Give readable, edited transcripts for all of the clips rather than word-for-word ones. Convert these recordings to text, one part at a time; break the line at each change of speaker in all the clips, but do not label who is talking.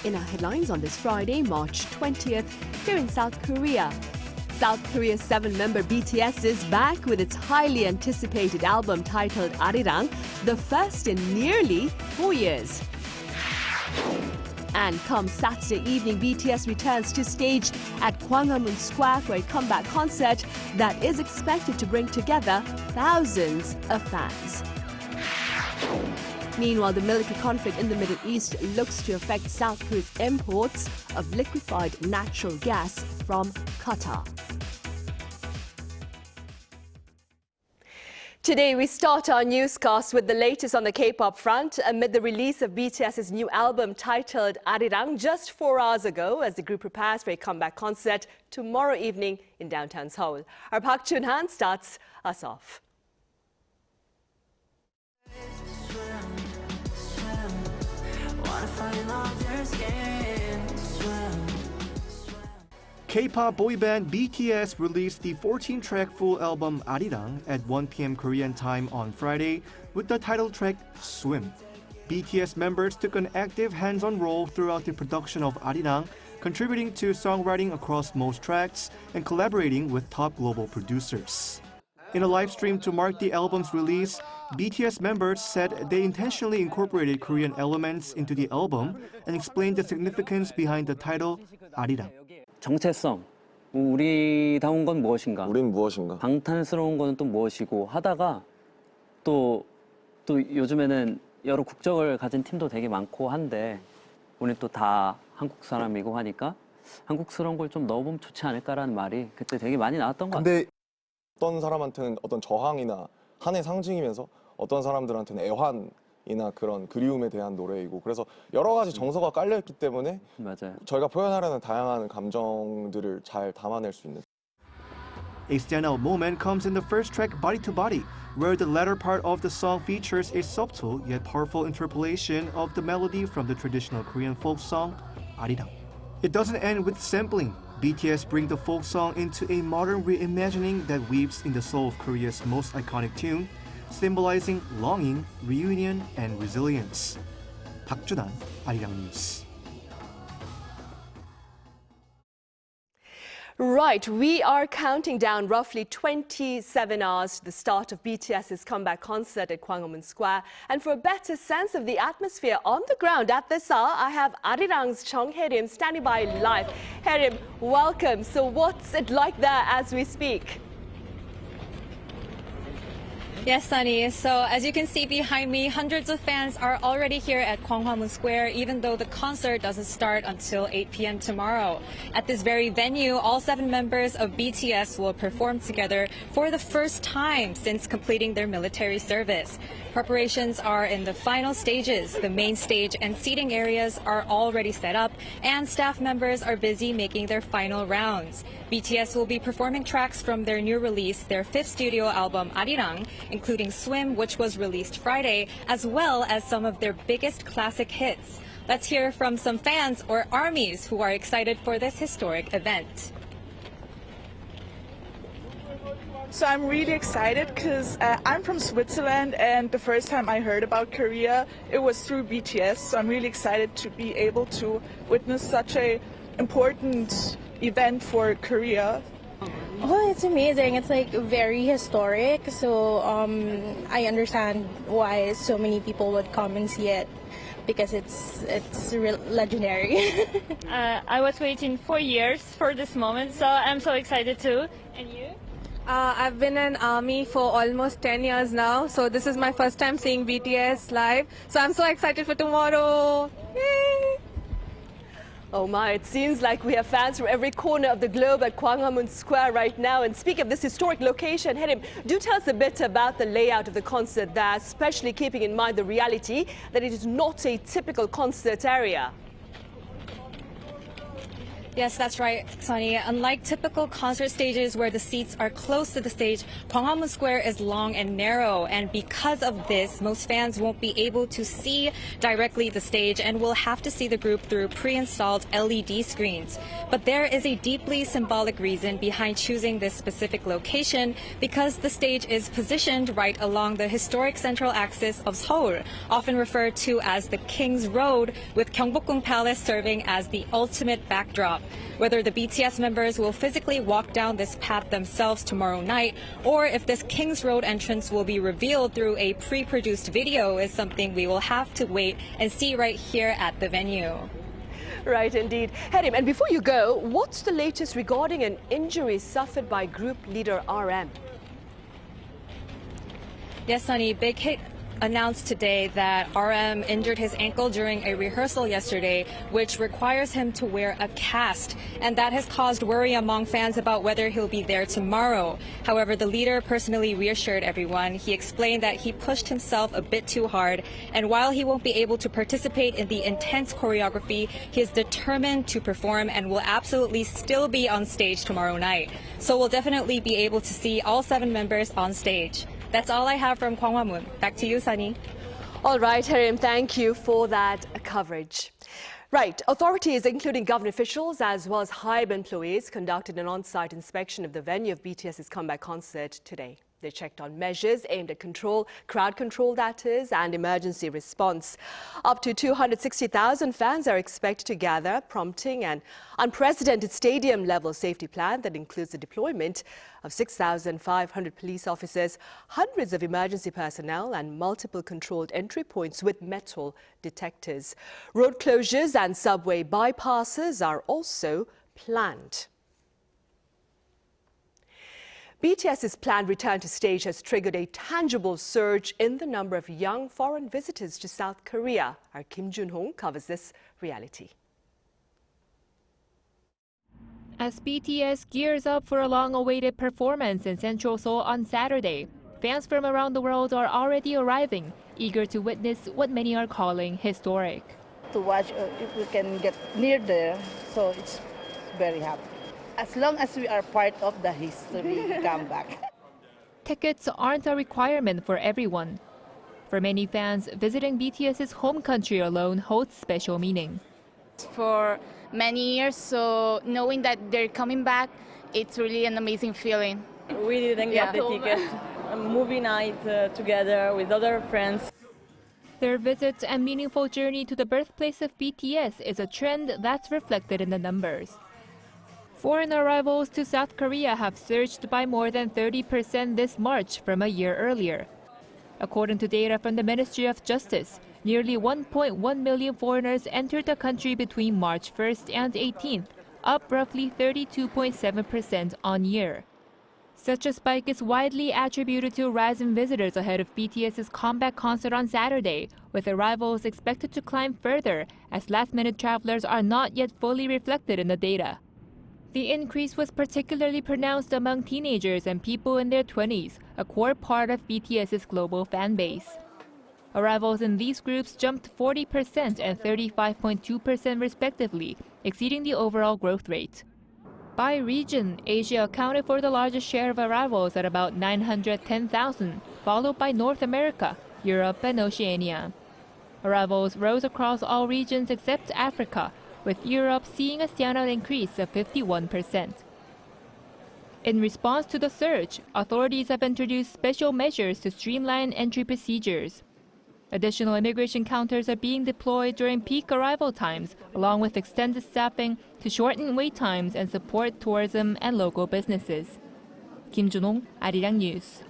In our headlines on this Friday, March 20th, here in South Korea. South Korea's 7-member BTS is back with its highly anticipated album titled Arirang, the first in nearly 4 years. And come Saturday evening, BTS returns to stage at Gwanghwamun Square for a comeback concert that is expected to bring together thousands of fans. Meanwhile, the military conflict in the Middle East looks to affect South Korea's imports of liquefied natural gas from Qatar. Today, we start our newscast with the latest on the K-pop front amid the release of BTS's new album titled Arirang just 4 hours ago as the group prepares for a comeback concert tomorrow evening in downtown Seoul. Our Park Chun-han starts us off.
K-pop boy band BTS released the 14-track full album Arirang at 1 p.m. Korean time on Friday with the title track Swim. BTS members took an active hands-on role throughout the production of Arirang, contributing to songwriting across most tracks and collaborating with top global producers. In a live stream to mark the album's release, BTS members said they intentionally incorporated Korean elements into the album and explained the significance behind the title Arirang.
정체성, 우리다운 건 무엇인가?
우린 무엇인가?
방탄스러운 거는 또 무엇이고 하다가 또 요즘에는 여러 국적을 가진 팀도 되게 많고 한데 우린 또 다 한국 사람이고 하니까 한국스러운 걸 좀 넣어보면 좋지 않을까라는 말이 그때 되게 많이 나왔던 것 같아요.
근데 어떤 사람한테는 어떤 저항이나 한의 상징이면서 어떤 사람들한테는 애환이나 그런 그리움에 대한 노래이고 그래서 여러 가지 정서가 깔려있기 때문에
맞아요.
저희가 표현하려는 다양한 감정들을 잘 담아낼 수 있는.
A standout moment comes in the first track Body to Body, where the latter part of the song features a subtle yet powerful interpolation of the melody from the traditional Korean folk song Arirang. It doesn't end with sampling. BTS bring the folk song into a modern reimagining that weaves in the soul of Korea's most iconic tune, symbolizing longing, reunion, and resilience. Park Chun-han, Arirang News.
Right, we are counting down roughly 27 hours to the start of BTS's comeback concert at Gwanghwamun Square. And for a better sense of the atmosphere on the ground at this hour, I have Arirang's Chung Hae-rim standing by live. Hae-rim, welcome. So what's it like there as we speak?
Yes, Sunny. So as you can see behind me, hundreds of fans are already here at Gwanghwamun Square, even though the concert doesn't start until 8 p.m. tomorrow. At this very venue, all 7 members of BTS will perform together for the first time since completing their military service. Preparations are in the final stages. The main stage and seating areas are already set up, and staff members are busy making their final rounds. BTS will be performing tracks from their new release, their 5th studio album, Arirang, including Swim, which was released Friday, as well as some of their biggest classic hits. Let's hear from some fans or ARMYs who are excited for this historic event.
So I'm really excited because I'm from Switzerland, and the first time I heard about Korea, it was through BTS. So I'm really excited to be able to witness such a important event for Korea.
Oh, it's amazing. It's like very historic. So I understand why so many people would come and see it because it's legendary.
I was waiting for years for this moment, so I'm so excited too. And you?
I've been in ARMY for almost 10 years now, so this is my first time seeing BTS live. So I'm so excited for tomorrow. Yay!
Oh my, it seems like we have fans from every corner of the globe at Gwanghwamun Square right now. And speaking of this historic location, Hae-rim, do tell us a bit about the layout of the concert there, especially keeping in mind the reality that it is not a typical concert area.
Yes, that's right, Sunny. Unlike typical concert stages where the seats are close to the stage, Gwanghwamun Square is long and narrow. And because of this, most fans won't be able to see directly the stage and will have to see the group through pre-installed LED screens. But there is a deeply symbolic reason behind choosing this specific location, because the stage is positioned right along the historic central axis of Seoul, often referred to as the King's Road, with Gyeongbokgung Palace serving as the ultimate backdrop. Whether the BTS members will physically walk down this path themselves tomorrow night, or if this King's Road entrance will be revealed through a pre-produced video, is something we will have to wait and see right here at the venue.
Right, indeed. Harim, and before you go, what's the latest regarding an injury suffered by group leader RM?
Yes, Sunny, Big Hit announced today that RM injured his ankle during a rehearsal yesterday, which requires him to wear a cast. And that has caused worry among fans about whether he'll be there tomorrow. However, the leader personally reassured everyone. He explained that he pushed himself a bit too hard. And while he won't be able to participate in the intense choreography, he is determined to perform and will absolutely still be on stage tomorrow night. So we'll definitely be able to see all 7 members on stage. That's all I have from Gwanghwamun. Back to you, Sunny.
All right, Harim, thank you for that coverage. Right, authorities, including government officials as well as HYBE employees, conducted an on-site inspection of the venue of BTS's comeback concert today. They checked on measures aimed at crowd control that is, and emergency response. Up to 260,000 fans are expected to gather, prompting an unprecedented stadium-level safety plan that includes the deployment of 6,500 police officers, hundreds of emergency personnel, and multiple controlled entry points with metal detectors. Road closures and subway bypasses are also planned. BTS's planned return to stage has triggered a tangible surge in the number of young foreign visitors to South Korea. Our Kim Jun-hong covers this reality.
As BTS gears up for a long-awaited performance in Central Seoul on Saturday, fans from around the world are already arriving, eager to witness what many are calling historic.
To watch if we can get near there, so it's very happy. As long as we are part of the history comeback.
Tickets aren't a requirement for everyone. For many fans, visiting BTS's home country alone holds special meaning.
For many years, so knowing that they're coming back, it's really an amazing feeling.
We didn't get the ticket. A movie night together with other friends.
Their visit and meaningful journey to the birthplace of BTS is a trend that's reflected in the numbers. Foreign arrivals to South Korea have surged by more than 30% this March from a year earlier. According to data from the Ministry of Justice, nearly 1.1 million foreigners entered the country between March 1st and 18th, up roughly 32.7% on year. Such a spike is widely attributed to a rise in visitors ahead of BTS's comeback concert on Saturday, with arrivals expected to climb further as last-minute travelers are not yet fully reflected in the data. The increase was particularly pronounced among teenagers and people in their 20s, a core part of BTS's global fan base. Arrivals in these groups jumped 40% and 35.2% respectively, exceeding the overall growth rate. By region, Asia accounted for the largest share of arrivals at about 910,000, followed by North America, Europe, and Oceania. Arrivals rose across all regions except Africa, with Europe seeing a standout increase of 51%. In response to the surge, authorities have introduced special measures to streamline entry procedures. Additional immigration counters are being deployed during peak arrival times, along with extended staffing to shorten wait times and support tourism and local businesses. Kim Jun-hong, Arirang News.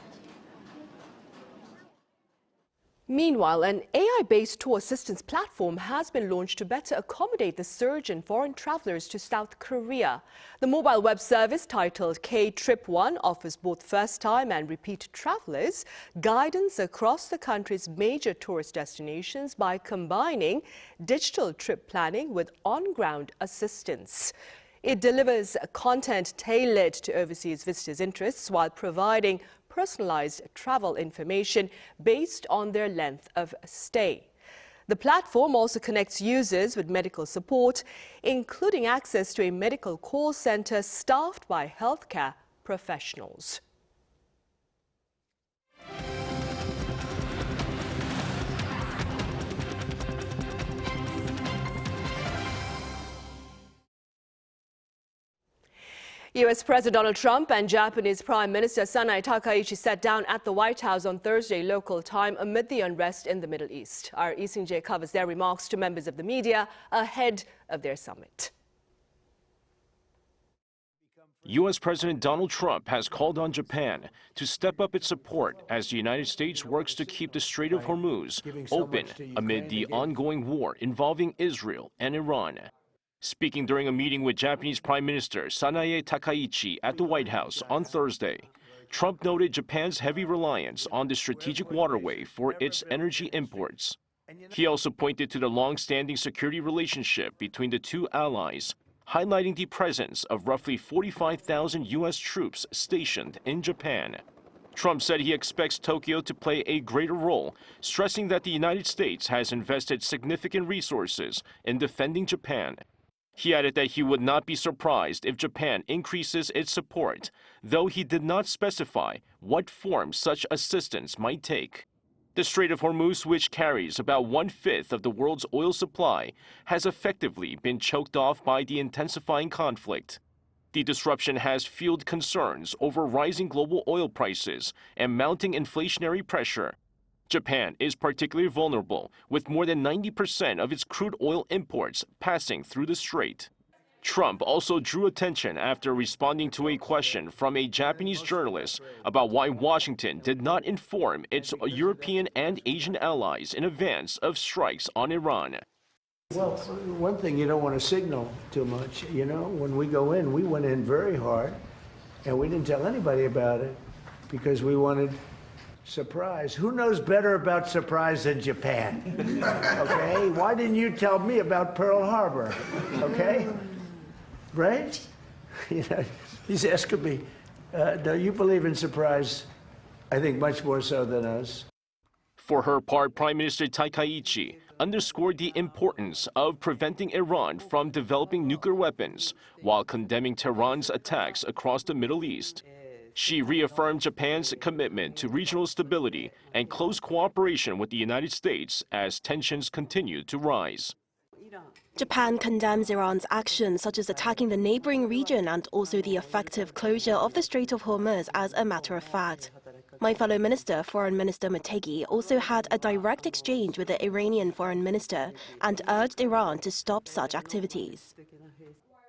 Meanwhile, an AI-based tour assistance platform has been launched to better accommodate the surge in foreign travelers to South Korea. The mobile web service titled K-Trip1 offers both first-time and repeat travelers guidance across the country's major tourist destinations by combining digital trip planning with on-ground assistance. It delivers content tailored to overseas visitors' interests while providing personalized travel information based on their length of stay. The platform also connects users with medical support, including access to a medical call center staffed by healthcare professionals. U.S. President Donald Trump and Japanese Prime Minister Sanae Takaichi sat down at the White House on Thursday local time amid the unrest in the Middle East. Our Ising-jae covers their remarks to members of the media ahead of their summit.
U.S. President Donald Trump has called on Japan to step up its support as the United States works to keep the Strait of Hormuz open amid the ongoing war involving Israel and Iran. Speaking during a meeting with Japanese Prime Minister Sanae Takaichi at the White House on Thursday, Trump noted Japan's heavy reliance on the strategic waterway for its energy imports. He also pointed to the long-standing security relationship between the two allies, highlighting the presence of roughly 45,000 U.S. troops stationed in Japan. Trump said he expects Tokyo to play a greater role, stressing that the United States has invested significant resources in defending Japan. He added that he would not be surprised if Japan increases its support, though he did not specify what form such assistance might take. The Strait of Hormuz, which carries about 1/5 of the world's oil supply, has effectively been choked off by the intensifying conflict. The disruption has fueled concerns over rising global oil prices and mounting inflationary pressure. Japan is particularly vulnerable, with more than 90% of its crude oil imports passing through the strait. Trump also drew attention after responding to a question from a Japanese journalist about why Washington did not inform its European and Asian allies in advance of strikes on Iran.
Well, one thing you don't want to signal too much. You know, when we go in, we went in very hard, and we didn't tell anybody about it because we wanted surprise. Who knows better about surprise than Japan? Okay? Why didn't you tell me about Pearl Harbor? Okay? Right? You know, he's asking me, do you believe in surprise? I think much more so than us.
For her part, Prime Minister Takaichi underscored the importance of preventing Iran from developing nuclear weapons while condemning Tehran's attacks across the Middle East. She reaffirmed Japan's commitment to regional stability and close cooperation with the United States as tensions continue to rise.
Japan condemns Iran's actions, such as attacking the neighboring region and also the effective closure of the Strait of Hormuz, as a matter of fact. My fellow minister, Foreign Minister Motegi, also had a direct exchange with the Iranian Foreign Minister and urged Iran to stop such activities.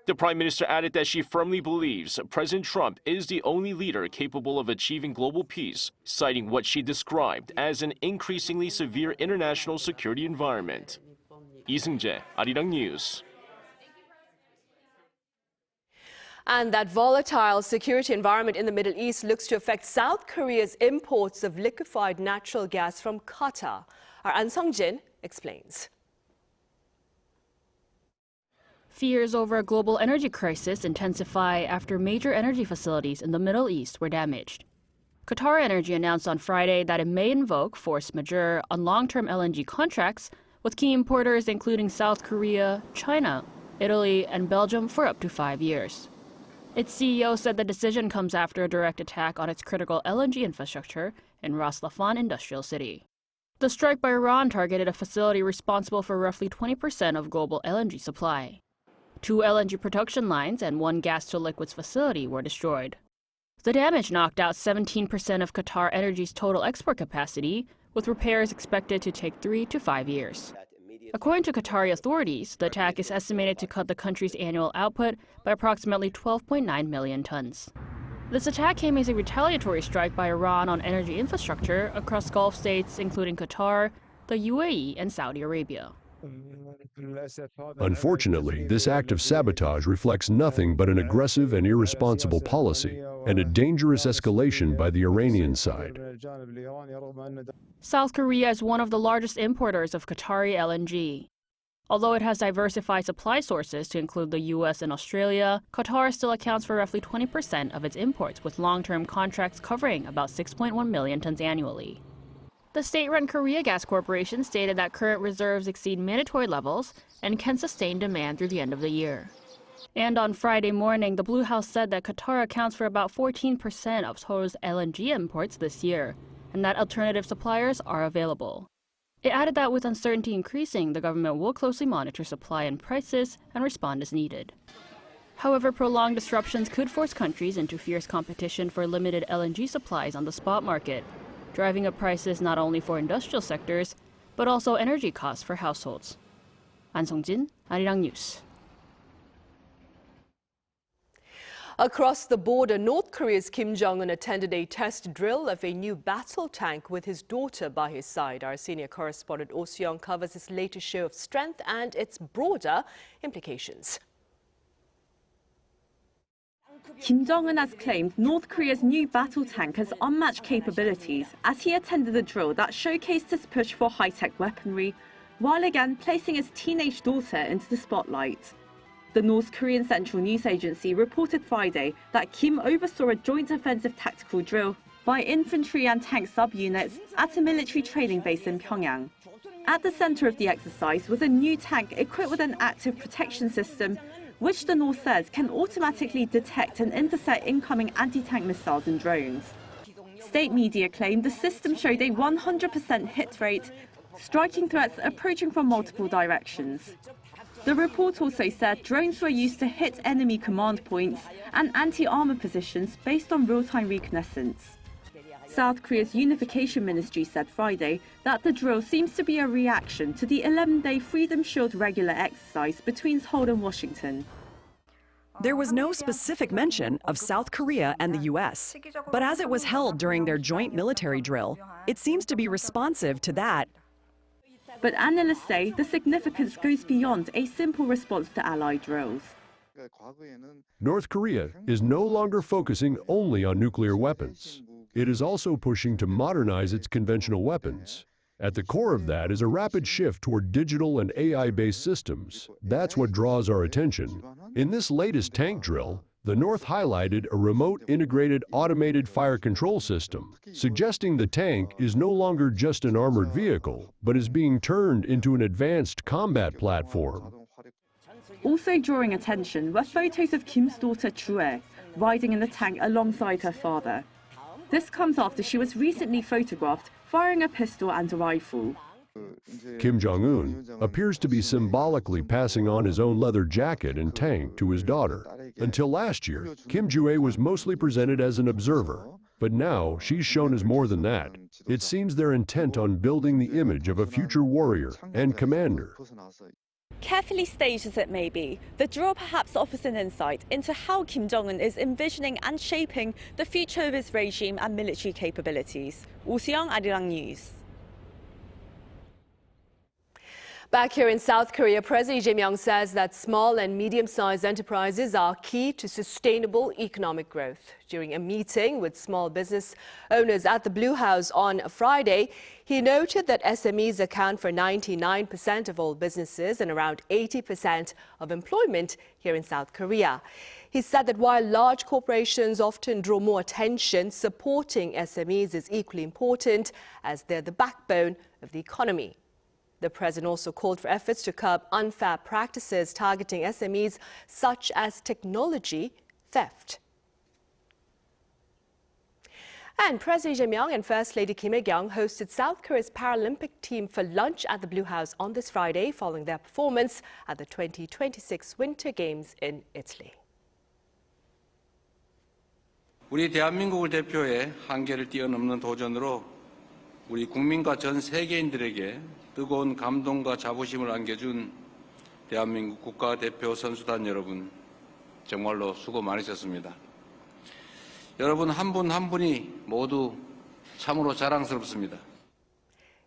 The Prime Minister added that she firmly believes President Trump is the only leader capable of achieving global peace, citing what she described as an increasingly severe international security environment. Ising-jae, Arirang News.
And that volatile security environment in the Middle East looks to affect South Korea's imports of liquefied natural gas from Qatar. Our An Sung-jin explains.
Fears over a global energy crisis intensify after major energy facilities in the Middle East were damaged. Qatar Energy announced on Friday that it may invoke force majeure on long-term LNG contracts with key importers including South Korea, China, Italy, and Belgium for up to 5 years. Its CEO said the decision comes after a direct attack on its critical LNG infrastructure in Ras Laffan Industrial City. The strike by Iran targeted a facility responsible for roughly 20% of global LNG supply. 2 LNG production lines and 1 gas-to-liquids facility were destroyed. The damage knocked out 17% of Qatar Energy's total export capacity, with repairs expected to take 3 to 5 years. According to Qatari authorities, the attack is estimated to cut the country's annual output by approximately 12.9 million tons. This attack came as a retaliatory strike by Iran on energy infrastructure across Gulf states, including Qatar, the UAE, and Saudi Arabia.
Unfortunately, this act of sabotage reflects nothing but an aggressive and irresponsible policy and a dangerous escalation by the Iranian side.
South Korea is one of the largest importers of Qatari LNG. Although it has diversified supply sources to include the U.S. and Australia, Qatar still accounts for roughly 20% of its imports, with long-term contracts covering about 6.1 million tons annually. The state-run Korea Gas Corporation stated that current reserves exceed mandatory levels and can sustain demand through the end of the year. And on Friday morning, the Blue House said that Qatar accounts for about 14% of Seoul's LNG imports this year, and that alternative suppliers are available. It added that with uncertainty increasing, the government will closely monitor supply and prices and respond as needed. However, prolonged disruptions could force countries into fierce competition for limited LNG supplies on the spot market, driving up prices not only for industrial sectors, but also energy costs for households. An Song-jin, Arirang News.
Across the border, North Korea's Kim Jong-un attended a test drill of a new battle tank with his daughter by his side. Our senior correspondent Oh Seong covers his latest show of strength and its broader implications.
Kim Jong-un has claimed North Korea's new battle tank has unmatched capabilities as he attended a drill that showcased his push for high-tech weaponry, while again placing his teenage daughter into the spotlight. The North Korean Central News Agency reported Friday that Kim oversaw a joint offensive tactical drill by infantry and tank subunits at a military training base in Pyongyang. At the center of the exercise was a new tank equipped with an active protection system, which the North says can automatically detect and intercept incoming anti-tank missiles and drones. State media claimed the system showed a 100% hit rate, striking threats approaching from multiple directions. The report also said drones were used to hit enemy command points and anti-armor positions based on real-time reconnaissance. South Korea's Unification Ministry said Friday that the drill seems to be a reaction to the 11-day Freedom Shield regular exercise between Seoul and Washington.
There was no specific mention of South Korea and the U.S., but as it was held during their joint military drill, it seems to be responsive to that.
But analysts say the significance goes beyond a simple response to Allied drills.
North Korea is no longer focusing only on nuclear weapons. It is also pushing to modernize its conventional weapons. At the core of that is a rapid shift toward digital and AI-based systems. That's what draws our attention. In this latest tank drill, the North highlighted a remote integrated automated fire control system, suggesting the tank is no longer just an armored vehicle, but is being turned into an advanced combat platform.
Also drawing attention were photos of Kim's daughter Chue riding in the tank alongside her father. This comes after she was recently photographed firing a pistol and a rifle.
Kim Jong-un appears to be symbolically passing on his own leather jacket and tank to his daughter. Until last year, Kim Jue was mostly presented as an observer, but now she's shown as more than that. It seems they're intent on building the image of a future warrior and commander.
Carefully staged as it may be, the drill perhaps offers an insight into how Kim Jong-un is envisioning and shaping the future of his regime and military capabilities. Oh Seong, Arirang News.
Back here in South Korea, President Lee Jae-myung says that small and medium-sized enterprises are key to sustainable economic growth. During a meeting with small business owners at the Blue House on Friday, he noted that SMEs account for 99% of all businesses and around 80% of employment here in South Korea. He said that while large corporations often draw more attention, supporting SMEs is equally important as they're the backbone of the economy. The president also called for efforts to curb unfair practices targeting SMEs, such as technology theft. And President Lee Jae-myung and First Lady Kim Hye-kyung hosted South Korea's Paralympic team for lunch at the Blue House on this Friday, following their performance at the 2026 Winter Games in Italy.
우리 대한민국을 대표해 한계를 뛰어넘는 도전으로 우리 국민과 전 세계인들에게 뜨거운 감동과 자부심을 안겨준 대한민국 국가대표 선수단 여러분, 정말로 수고 많으셨습니다. 여러분 한 분 한 분이 모두 참으로 자랑스럽습니다.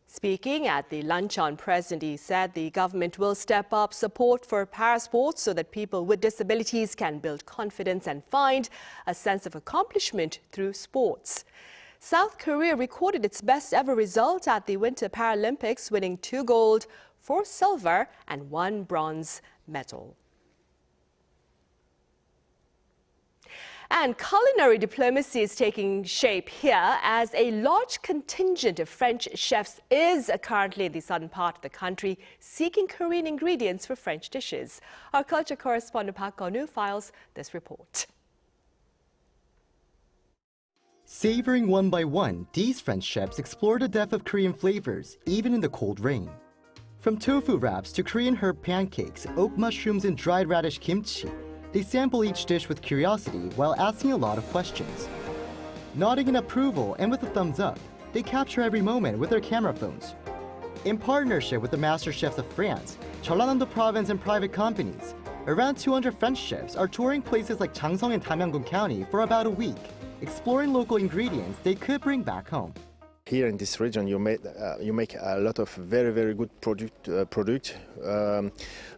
Speaking at the luncheon, President Lee said the government will step up support for parasports so that people with disabilities can build confidence and find a sense of accomplishment through sports. South Korea recorded its best ever result at the Winter Paralympics, winning 2 gold, 4 silver and 1 bronze medal. And culinary diplomacy is taking shape here as a large contingent of French chefs is currently in the southern part of the country seeking Korean ingredients for French dishes. Our culture correspondent Park Gun-woo files this report.
Savoring one by one, these French chefs explore the depth of Korean flavors, even in the cold rain. From tofu wraps to Korean herb pancakes, oak mushrooms and dried radish kimchi, they sample each dish with curiosity while asking a lot of questions. Nodding in approval and with a thumbs up, they capture every moment with their camera phones. In partnership with the master chefs of France, Jeollanam-do province and private companies, around 200 French chefs are touring places like Changsong and Damyeongun County for about a week, exploring local ingredients they could bring back home.
Here in this region, you make a lot of very, very good product.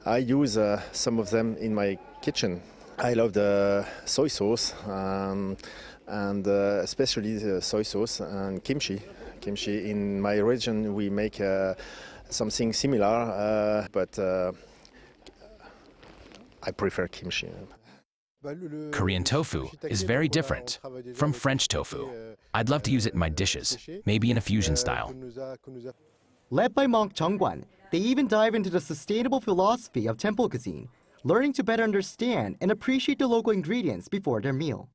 I use some of them in my kitchen. I love the soy sauce and especially the soy sauce and kimchi. Kimchi in my region, we make something similar, but I prefer kimchi.
Korean tofu is very different from French tofu. I'd love to use it in my dishes, maybe in a fusion style.
Led by monk Jeongwan, they even dive into the sustainable philosophy of temple cuisine, learning to better understand and appreciate the local ingredients before their meal.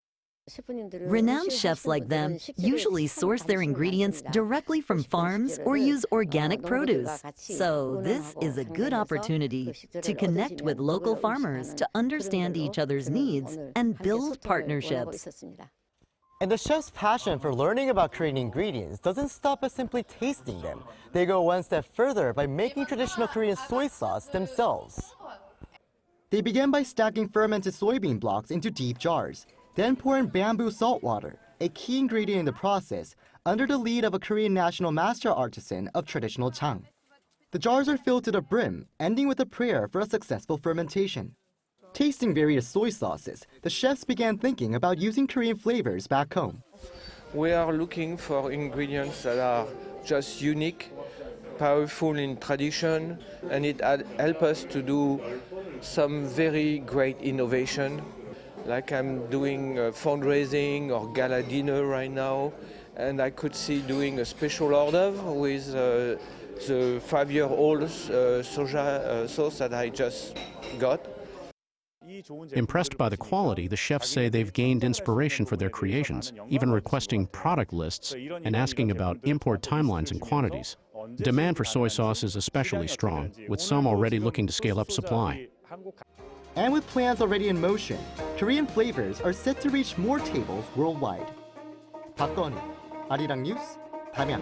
Renowned chefs like them usually source their ingredients directly from farms or use organic produce. So this is a good opportunity to connect with local farmers to understand each other's needs and build partnerships.
And the chef's passion for learning about Korean ingredients doesn't stop at simply tasting them. They go one step further by making traditional Korean soy sauce themselves. They begin by stacking fermented soybean blocks into deep jars, then pour in bamboo salt water, a key ingredient in the process, under the lead of a Korean national master artisan of traditional chang. The jars are filled to the brim, ending with a prayer for a successful fermentation. Tasting various soy sauces, the chefs began thinking about using Korean flavors back home.
We are looking for ingredients that are just unique, powerful in tradition, and it helps us to do some very great innovation. Like I'm doing fundraising or gala dinner right now, and I could see doing a special order with the 5-year-old soja sauce that I just got.
Impressed by the quality, the chefs say they've gained inspiration for their creations, even requesting product lists and asking about import timelines and quantities. Demand for soy sauce is especially strong, with some already looking to scale up supply.
And with plans already in motion, Korean flavors are set to reach more tables worldwide. Park Gun-woo, Arirang News, Damyeon.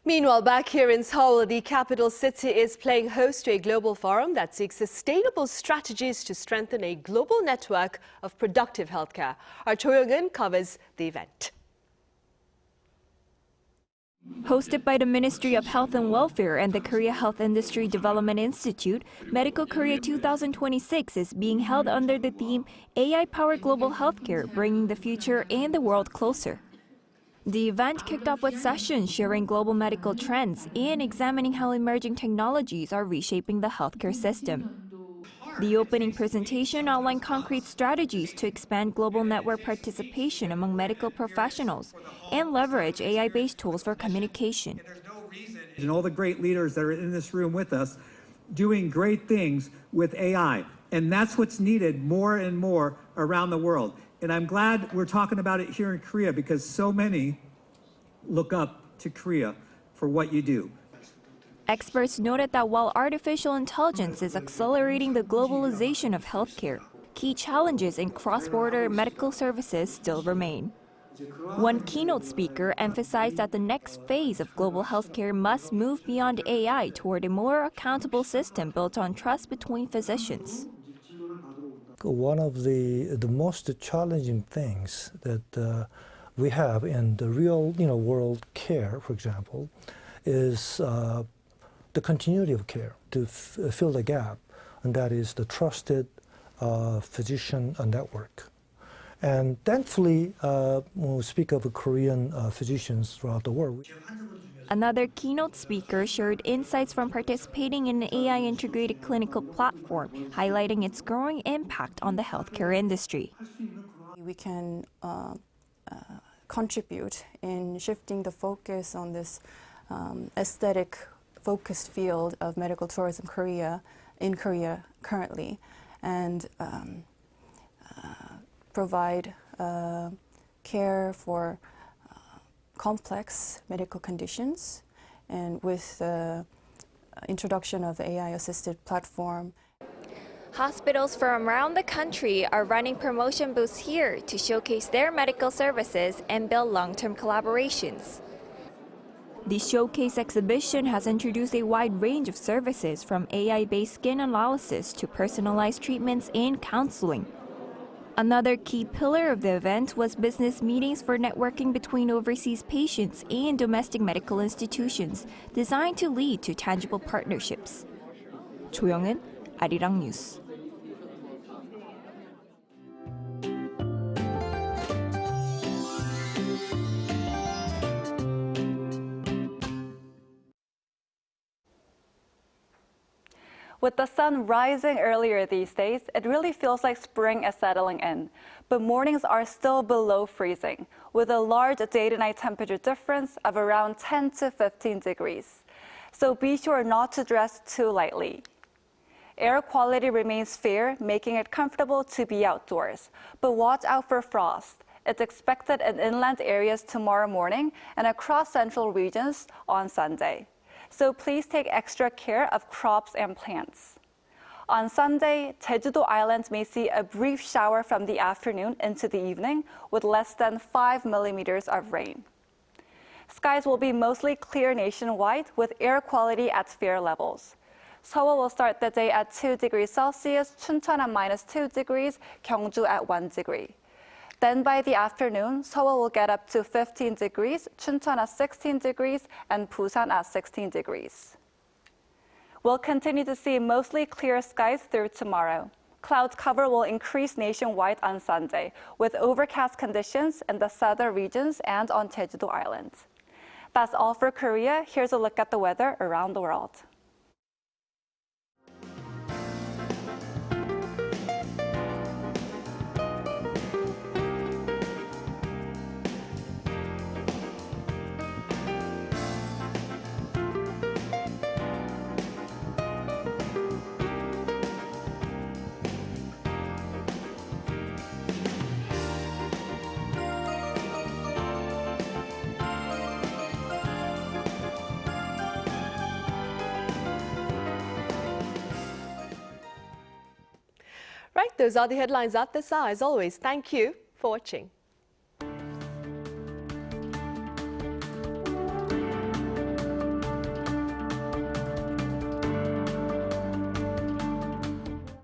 Meanwhile, back here in Seoul, the capital city is playing host to a global forum that seeks sustainable strategies to strengthen a global network of productive healthcare. Our Cho Young-eun covers the event.
Hosted by the Ministry of Health and Welfare and the Korea Health Industry Development Institute, Medical Korea 2026 is being held under the theme AI-powered global healthcare, bringing the future and the world closer. The event kicked off with sessions sharing global medical trends and examining how emerging technologies are reshaping the healthcare system. The opening presentation outlined concrete strategies to expand global network participation among medical professionals and leverage AI-based tools for communication.
And all the great leaders that are in this room with us doing great things with AI. And that's what's needed more and more around the world. And I'm glad we're talking about it here in Korea because so many look up to Korea for what you do.
Experts noted that while artificial intelligence is accelerating the globalization of healthcare, key challenges in cross-border medical services still remain. One keynote speaker emphasized that the next phase of global healthcare must move beyond AI toward a more accountable system built on trust between physicians.
One of the most challenging things that we have in the real world care, for example, is the continuity of care to fill the gap, and that is the trusted physician network. And thankfully, when we speak of Korean physicians throughout the world.
Another keynote speaker shared insights from participating in an AI-integrated clinical platform, highlighting its growing impact on the healthcare industry.
We can contribute in shifting the focus on this aesthetic-focused field of medical tourism in Korea currently, and provide care for complex medical conditions, and with the introduction of the AI-assisted platform.
Hospitals from around the country are running promotion booths here to showcase their medical services and build long-term collaborations. The showcase exhibition has introduced a wide range of services from AI-based skin analysis to personalized treatments and counseling. Another key pillar of the event was business meetings for networking between overseas patients and domestic medical institutions, designed to lead to tangible partnerships. 조영은, Arirang News.
With the sun rising earlier these days, it really feels like spring is settling in. But mornings are still below freezing, with a large day-to-night temperature difference of around 10 to 15 degrees. So be sure not to dress too lightly. Air quality remains fair, making it comfortable to be outdoors. But watch out for frost. It's expected in inland areas tomorrow morning and across central regions on Sunday. So please take extra care of crops and plants. On Sunday, Jeju-do Island may see a brief shower from the afternoon into the evening with less than 5 millimeters of rain. Skies will be mostly clear nationwide with air quality at fair levels. Seoul will start the day at 2 degrees Celsius, Chuncheon at -2 degrees, Gyeongju at 1 degree. Then by the afternoon, Seoul will get up to 15 degrees, Chuncheon at 16 degrees, and Busan at 16 degrees. We'll continue to see mostly clear skies through tomorrow. Cloud cover will increase nationwide on Sunday, with overcast conditions in the southern regions and on Jeju-do Island. That's all for Korea. Here's a look at the weather around the world.
Right, those are the headlines at this hour. As always, thank you for watching.